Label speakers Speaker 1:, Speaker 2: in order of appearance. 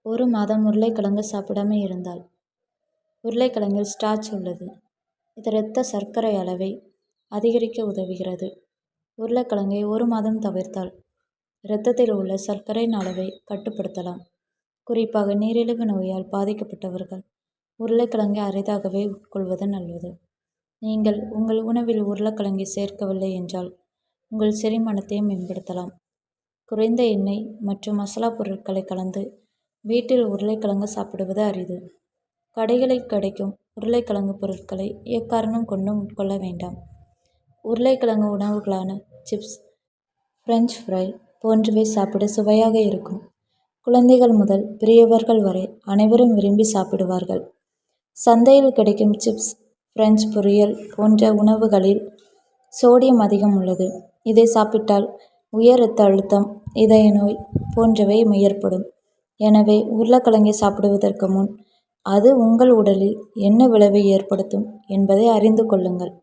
Speaker 1: ஒரு மாதம் உருளைக்கிழங்கு சாப்பிடாமல் இருந்தால். உருளைக்கிழங்கில் ஸ்டார்ச் உள்ளது. இது இரத்த சர்க்கரை அளவை அதிகரிக்க உதவுகிறது. உருளைக்கிழங்கை ஒரு மாதம் தவிர்த்தால் இரத்தத்தில் உள்ள சர்க்கரையின் அளவை கட்டுப்படுத்தலாம். குறிப்பாக நீரிழிவு நோயால் பாதிக்கப்பட்டவர்கள் உருளைக்கிழங்கை அரிதாகவே உட்கொள்வது நல்லது. நீங்கள் உங்கள் உணவில் உருளைக்கிழங்கை சேர்க்கவில்லை என்றால் உங்கள் செரிமானத்தை மேம்படுத்தலாம். குறைந்த எண்ணெய் மற்றும் மசாலா பொருட்களை கலந்து வீட்டில் உருளைக்கிழங்கு சாப்பிடுவது அரிது. கடைகளில் கிடைக்கும் உருளைக்கிழங்கு பொருட்களை எக்காரணம் கொண்டும் உட்கொள்ள வேண்டாம். உருளைக்கிழங்கு உணவுகளான சிப்ஸ், பிரெஞ்ச் ஃப்ரை போன்றவை சாப்பிட சுவையாக இருக்கும். குழந்தைகள் முதல் பெரியவர்கள் வரை அனைவரும் விரும்பி சாப்பிடுவார்கள். சந்தையில் கிடைக்கும் சிப்ஸ், பிரெஞ்ச் பொரியல் போன்ற உணவுகளில் சோடியம் அதிகம் உள்ளது. இதை சாப்பிட்டால் உயர் இரத்த அழுத்தம், இதய நோய் போன்றவை ஏற்படும். எனவே உருளைக்கிழங்கை சாப்பிடுவதற்கு முன் அது உங்கள் உடலில் என்ன விளைவை ஏற்படுத்தும் என்பதை அறிந்து கொள்ளுங்கள்.